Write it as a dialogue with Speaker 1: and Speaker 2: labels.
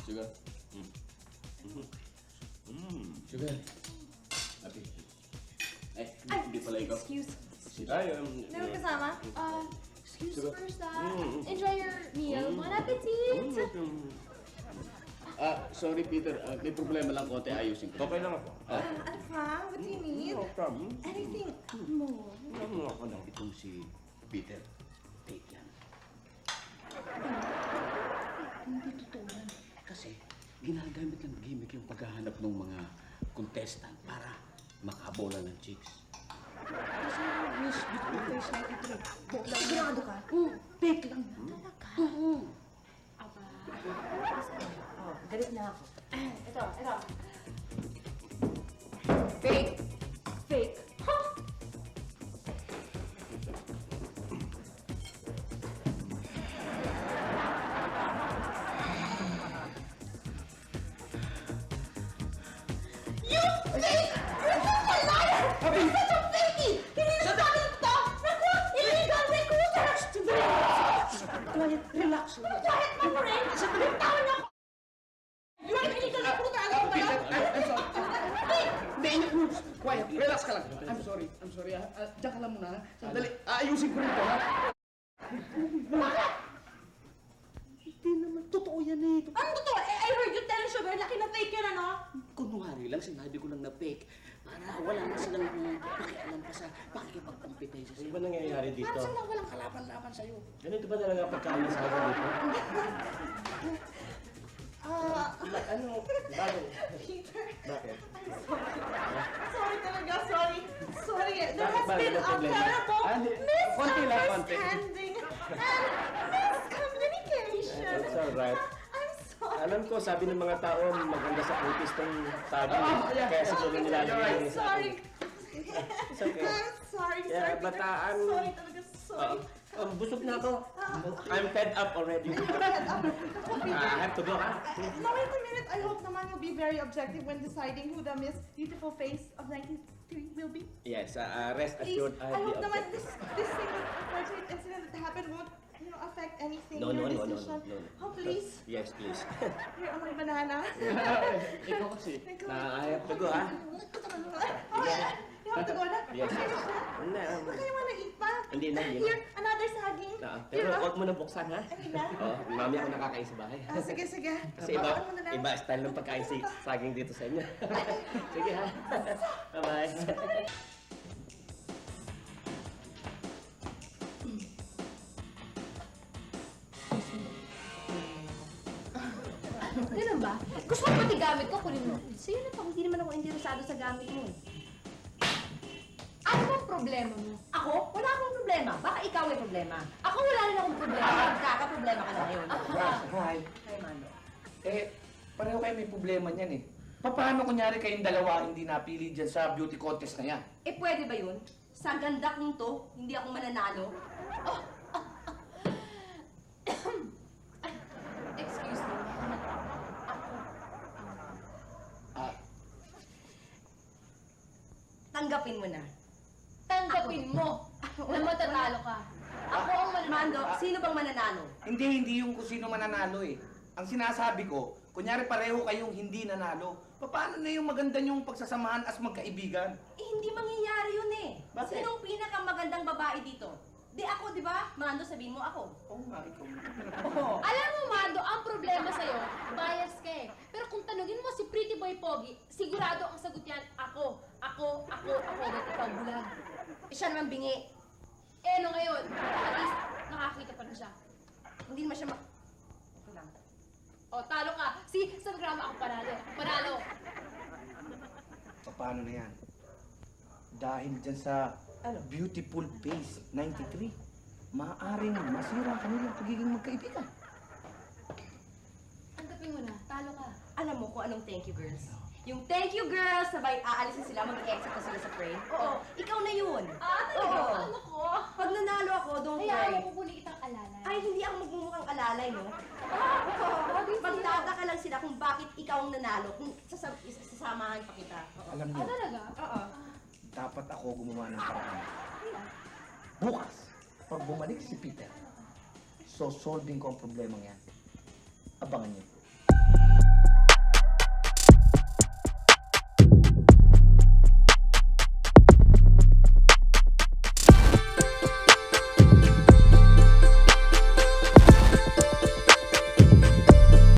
Speaker 1: Sugar. Sugar. Ate. Eh, hindi pala ikaw.
Speaker 2: Excuse.
Speaker 1: Ay,
Speaker 2: Meron kasama? Excuse
Speaker 1: Sugar.
Speaker 2: first, enjoy your meal. Bon appetit!
Speaker 1: Sorry Peter, may problema lang konti, ayusin ko.
Speaker 3: Okay lang ako.
Speaker 2: Ano pa? What do you need?
Speaker 3: No problem.
Speaker 2: Anything more?
Speaker 3: Ano ako lang.
Speaker 1: Itong si Peter, take yan.
Speaker 2: Hindi totoo yan.
Speaker 1: Kasi ginagamit ng gimmick yung paghahanap ng mga contestant para makabola ng chicks. Kasi Miss Beautiful Face 93.
Speaker 2: Sigurado ka?
Speaker 1: Fake lang.
Speaker 2: Talaga? Aba.
Speaker 4: Galit na ako.
Speaker 2: Ito.
Speaker 4: Fake!
Speaker 2: Fake. Huh? You fake! You're such a liar! You're such a fakey! Hindi na sabi ng to! Naku! Illegal recruiter!
Speaker 4: Quiet, relax.
Speaker 2: Quiet, my friend! Bitawan niyo ako! You're an illegal recruiter! Alam mo ba yun?
Speaker 1: I'm sorry. Hindi, quiet, relax ka lang. I'm sorry. Diyan ka lang muna, ha? Sandali, aayusin ko rito, ha?
Speaker 2: Bakit?
Speaker 1: Hindi naman, totoo yan eh.
Speaker 2: Ano to? I heard you tell Sugar na kina-fake yun, ano?
Speaker 1: Kunwari lang, sinabi ko lang na fake. Para wala na silang pakialam pa sa pakikipagkumpetensya
Speaker 3: Ano
Speaker 1: sa'yo.
Speaker 3: ba nangyayari dito?
Speaker 1: Para silang walang kalaban-laban sa'yo.
Speaker 3: Ganito ba talaga pagkain sa akin dito? Ano? Bakit?
Speaker 2: Peter,
Speaker 3: Bakit?
Speaker 2: sorry talaga, sorry. Sorry, there has
Speaker 3: Bakit?
Speaker 2: been a
Speaker 3: Bakit?
Speaker 2: terrible
Speaker 3: Konti lang, konti.
Speaker 2: misunderstanding and miscommunication.
Speaker 3: That's alright.
Speaker 2: I'm sorry.
Speaker 3: Alam ko, sabi ng mga tao, maganda sa kutis tong sabi. Kaya siguro nila
Speaker 2: I'm sorry.
Speaker 3: It's okay.
Speaker 2: I'm sorry,
Speaker 3: Yeah,
Speaker 2: sorry,
Speaker 3: but,
Speaker 2: Peter.
Speaker 3: ano-
Speaker 2: Sorry talaga, sorry.
Speaker 3: Busog na ako. I'm fed up already. I have to go, ha?
Speaker 2: No, wait a minute. I hope naman you'll be very objective when deciding who the Miss Beautiful Face of 93 will be.
Speaker 3: Yes, rest
Speaker 2: Please,
Speaker 3: assured,
Speaker 2: I
Speaker 3: I'll be
Speaker 2: hope naman
Speaker 3: objective.
Speaker 2: this thing, unfortunate incident that happened won't, affect anything
Speaker 3: No,
Speaker 2: your
Speaker 3: no, no, no,
Speaker 2: decision.
Speaker 3: no, no.
Speaker 2: Oh, please.
Speaker 3: Yes, please.
Speaker 2: Here are my banana.
Speaker 3: Ikaw kasi. I have to go, ha?
Speaker 2: Oh, you have to go na?
Speaker 3: Yes.
Speaker 2: Okay, na siya.
Speaker 3: Hindi,
Speaker 2: Baka you wanna eat pa?
Speaker 3: Hindi na, hindi na.
Speaker 2: Here, another saging.
Speaker 3: Pero huwag mo na buksan, ha?
Speaker 2: Ano na?
Speaker 3: Oh, mami ako nakakain sa bahay.
Speaker 2: Sige, sige.
Speaker 3: Kasi
Speaker 2: Bawaan mo na lang.
Speaker 3: iba style ng pagkain si saging dito sa inyo. Sige, ha? Bye-bye.
Speaker 4: Ganun ba? Gusto mo pati gamit ko, kunin mo. Sa'yo na to, hindi naman ako interesado sa gamit mo. Ano bang problema mo? Ako? Wala akong problema. Baka ikaw ay problema. Ako wala rin akong problema. Magkaka-problema ka na ngayon.
Speaker 5: Hi.
Speaker 4: Hi, Mando.
Speaker 5: Pareho kayo may problema niyan eh. Paano kunyari kayong dalawa hindi napili dyan sa beauty contest na yan?
Speaker 4: Pwede ba yun? Sa ganda kong to, hindi ako mananalo? Excuse me. Tanggapin mo na.
Speaker 6: Tanggapin mo na matatalo ka.
Speaker 4: Ako ang mananalo. Sino bang mananalo?
Speaker 5: Hindi yung kung sino mananalo eh. Ang sinasabi ko, kunyari pareho kayong hindi nanalo, paano na yung maganda niyong pagsasamahan as magkaibigan?
Speaker 4: Hindi mangyayari yun eh.
Speaker 5: Bakit?
Speaker 4: Sinong pinakamagandang babae dito? Di ako, di ba? Mando, sabihin mo ako.
Speaker 5: Oo nga, ikaw.
Speaker 6: Alam mo, Mando, ang problema sa'yo, bias ka eh. Pero kung tanugin mo si Pretty Boy Pogi, sigurado ang sagot yan, ako, dahil ikaw bulag.
Speaker 4: Siya naman bingi.
Speaker 6: No ngayon, at least nakakita pa na siya.
Speaker 4: Hindi naman siya Ito lang.
Speaker 6: O, talo ka. Sa programa ako panalo.
Speaker 5: Paano na yan? Dahil dyan sa beautiful face 93, maaaring masira ang kanilang pagiging magkaibigan.
Speaker 6: Tanggapin mo na, talo ka.
Speaker 4: Alam mo kung anong thank you, girls? Yung thank you, girls, sabay aalis na sila, mag-exit na sila sa frame. Oo, ikaw na yun.
Speaker 6: Talaga?
Speaker 4: Oo.
Speaker 6: Ano ko?
Speaker 4: Pag nanalo ako, don't
Speaker 6: Kaya
Speaker 4: worry.
Speaker 6: ako kukunin kitang alalay.
Speaker 4: Ay, hindi ako magmumukhang alalay, no? Magtataka lang sila kung bakit ikaw ang nanalo, kung sasamahan pa kita.
Speaker 5: Alam niyo,
Speaker 6: Talaga?
Speaker 4: Oo.
Speaker 5: dapat ako gumawa ng paraan. Bukas, pag bumalik si Peter, solving ko ang problemang yan. Abangan niyo.